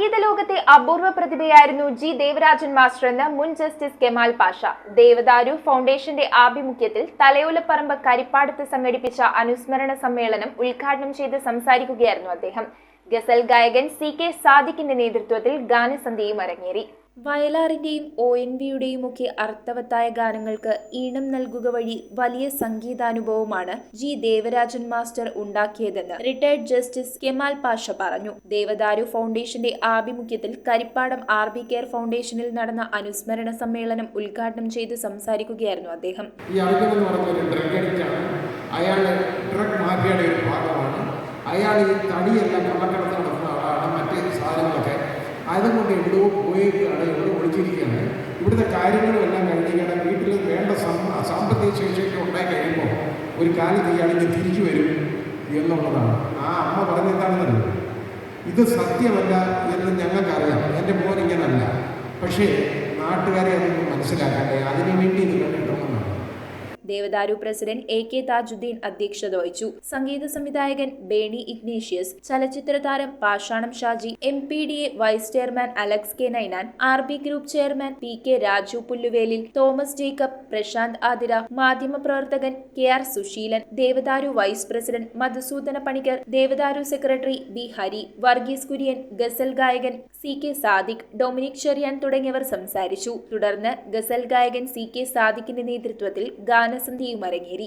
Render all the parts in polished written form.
സംഗീത ലോകത്തെ അപൂർവ പ്രതിഭയായിരുന്നു G Devarajan master എന്ന് മുൻ ജസ്റ്റിസ് കെമാൽ പാഷ. ദേവദാരു ഫൗണ്ടേഷന്റെ ആഭിമുഖ്യത്തിൽ തലയോലപ്പറമ്പ് കരിപ്പാടത്ത് സംഘടിപ്പിച്ച അനുസ്മരണ സമ്മേളനം ഉദ്ഘാടനം ചെയ്ത് സംസാരിക്കുകയായിരുന്നു അദ്ദേഹം. ഗസൽ ഗായകൻ CK സാദിഖിന്റെ നേതൃത്വത്തിൽ ഗാനസന്ധ്യയും അരങ്ങേറി. വയലാറിന്റെയും ONVയുടെയും ഒക്കെ അർത്ഥവത്തായ ഗാനങ്ങൾക്ക് ഈണം നൽകുക വഴി വലിയ സംഗീതാനുഭവമാണ് ജി ദേവരാജൻ മാസ്റ്റർ ഉണ്ടാക്കിയതെന്ന് റിട്ടയർഡ് ജസ്റ്റിസ് കെമാൽ പാഷ പറഞ്ഞു. ദേവദാരു ഫൗണ്ടേഷന്റെ ആഭിമുഖ്യത്തിൽ കരിപ്പാടം RB കെയർ ഫൗണ്ടേഷനിൽ നടന്ന അനുസ്മരണ സമ്മേളനം ഉദ്ഘാടനം ചെയ്ത് സംസാരിക്കുകയായിരുന്നു അദ്ദേഹം. അതുകൊണ്ട് എവിടെയോ പോയേക്കാണ്, എവിടെ ഒളിച്ചിരിക്കുകയാണ്. ഇവിടുത്തെ കാര്യങ്ങളും എല്ലാം കഴിഞ്ഞിരിക്കണം. വീട്ടിൽ വേണ്ട സാമ്പത്തിക ശേഷിയൊക്കെ ഉണ്ടായി കഴിയുമ്പോൾ ഒരു കാലത്ത് ഇയാളിന് തിരിച്ചു വരും എന്നുള്ളതാണ്. ആ അമ്മ പറഞ്ഞെന്താണെന്നല്ലോ, ഇത് സത്യമല്ല എന്ന് ഞങ്ങൾക്കറിയാം, എൻ്റെ മോൻ ഇങ്ങനല്ല. പക്ഷേ നാട്ടുകാരെ അതൊന്നും മനസ്സിലാക്കണ്ടേ, അതിനു വേണ്ടി ഇത് കണ്ടിട്ടുണ്ടെന്നാണ്. ദേവദാരു പ്രസിഡന്റ് AK താജുദ്ദീൻ അധ്യക്ഷത വഹിച്ചു. സംഗീത സംവിധായകൻ ബേണി ഇഗ്നേഷ്യസ്, ചലച്ചിത്ര താരം Pashanam Shaji, MPDA vice chairman Alex K Ninan, RB group chairman PK Raju Pulluvelil, Thomas Jacob, Prashanth Athira, മാധ്യമപ്രവർത്തകൻ KR Susheelan, Devadaru vice president Madhusoodana Panicker, Devadaru secretary B Hari, Varghese Kurian, ghazal ഗായകൻ CK സാദിഖ്, ഡൊമിനിക് ചെറിയാൻ തുടങ്ങിയവർ സംസാരിച്ചു. തുടർന്ന് ഗസൽ ഗായകൻ CK സാദിഖിന്റെ നേതൃത്വത്തിൽ ഗാനസന്ധ്യയും അരങ്ങേറി.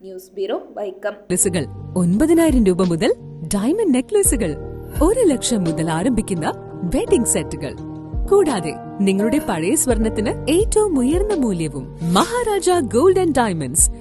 News bureau, Vaikom. 9,000 രൂപ മുതൽ ഡയമണ്ട് നെക്ലേസുകൾ, 1 ലക്ഷം മുതൽ ആരംഭിക്കുന്ന വെഡിംഗ് സെറ്റുകൾ, കൂടാതെ നിങ്ങളുടെ പഴയ സ്വർണത്തിന് ഏറ്റവും ഉയർന്ന മൂല്യവും. Maharaja gold and diamonds,